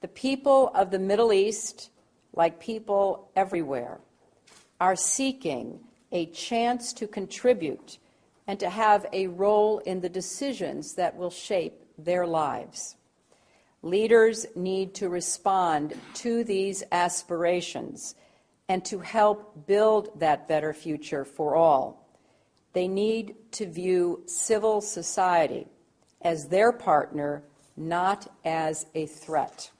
The people of the Middle East, like people everywhere, are seeking a chance to contribute and to have a role in the decisions that will shape their lives. Leaders need to respond to these aspirations and to help build that better future for all. They need to view civil society as their partner, not as a threat.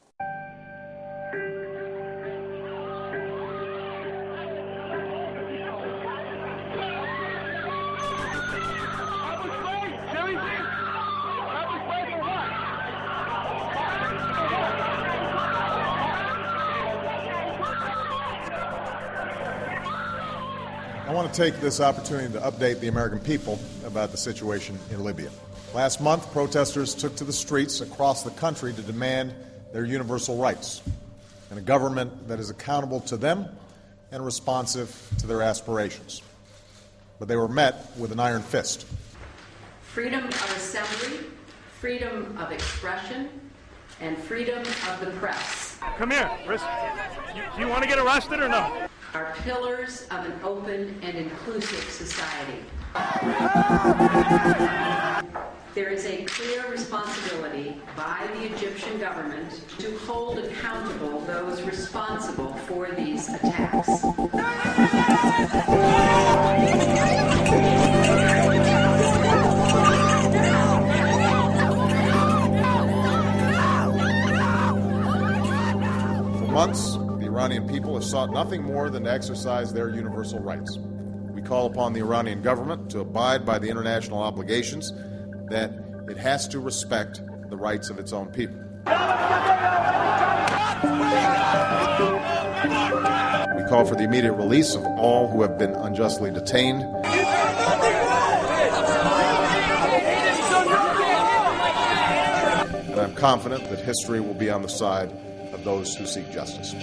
I want to take this opportunity to update the American people about the situation in Libya. Last month, protesters took to the streets across the country to demand their universal rights and a government that is accountable to them and responsive to their aspirations. But they were met with an iron fist. Freedom of assembly, freedom of expression, and freedom of the press. Come here, Chris. Do you want to get arrested or no? Are pillars of an open and inclusive society. There is a clear responsibility by the Egyptian government to hold accountable those responsible for these attacks. For months, the Iranian people have sought nothing more than to exercise their universal rights. We call upon the Iranian government to abide by the international obligations that it has to respect the rights of its own people. We call for the immediate release of all who have been unjustly detained. And I'm confident that history will be on the side of those who seek justice.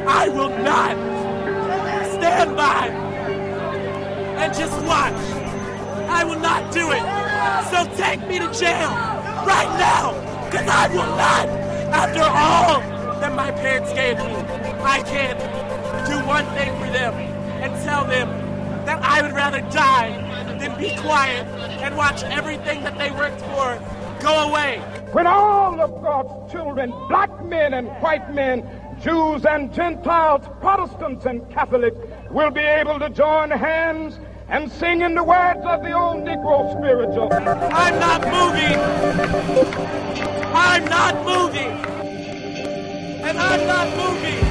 I will not stand by and just watch. I will not do it. So take me to jail right now, because I will not. After all that my parents gave me, I can't do one thing for them and tell them that I would rather die than be quiet and watch everything that they worked for go away. When all of God's children, black men and white men, Jews and Gentiles, Protestants and Catholics, will be able to join hands and sing in the words of the old Negro spiritual. I'm not moving. I'm not moving. And I'm not moving.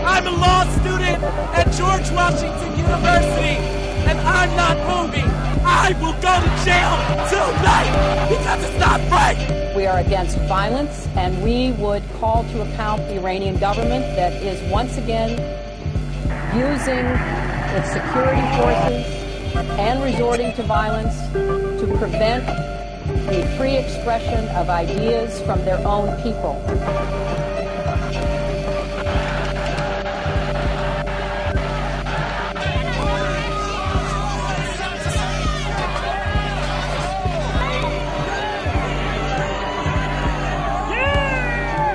I'm a law student at George Washington University, and I'm not moving. I will go to jail tonight because it's not right. We are against violence, and we would call to account the Iranian government that is once again using its security forces and resorting to violence to prevent the free expression of ideas from their own people.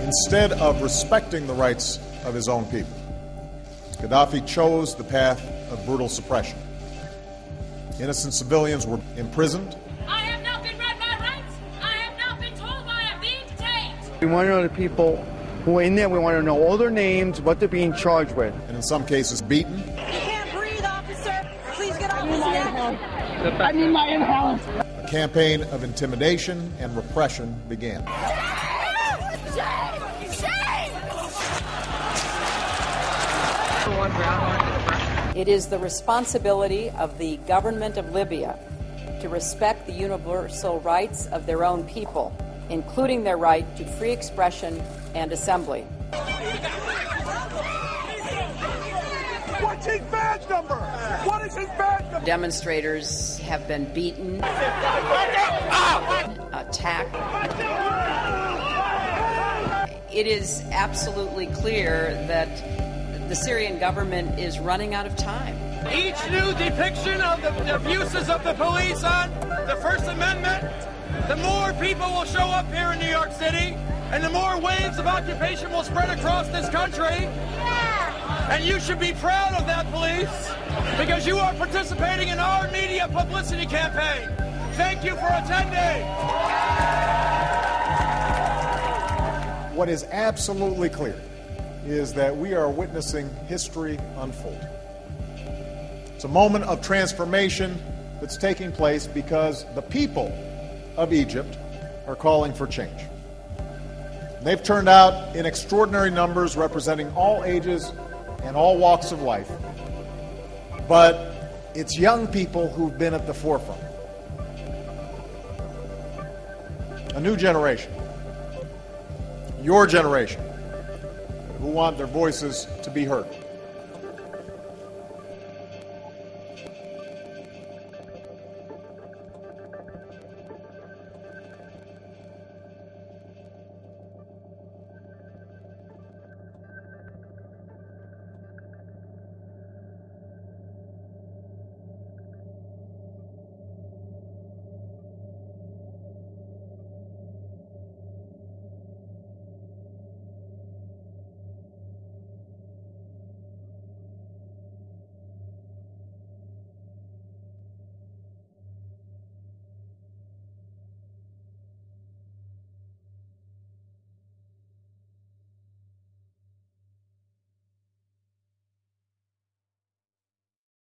Instead of respecting the rights of his own people, Gaddafi chose the path of brutal suppression. Innocent civilians were imprisoned. I have not been read my rights. I have not been told why I'm being detained. We want to know the people who are in there. We want to know all their names, what they're being charged with. And in some cases, beaten. You can't breathe, officer. Please get off his neck. I need my inhalant. A campaign of intimidation and repression began. It is the responsibility of the government of Libya to respect the universal rights of their own people, including their right to free expression and assembly. What's his badge number? What is his badge number? Demonstrators have been beaten, attacked. It is absolutely clear that the Syrian government is running out of time. Each new depiction of the abuses of the police on the First Amendment, the more people will show up here in New York City, and the more waves of occupation will spread across this country. And you should be proud of that, police, because you are participating in our media publicity campaign. Thank you for attending. What is absolutely clear is that we are witnessing history unfold. It's a moment of transformation that's taking place because the people of Egypt are calling for change. They've turned out in extraordinary numbers, representing all ages and all walks of life. But it's young people who've been at the forefront. A new generation, your generation, who want their voices to be heard.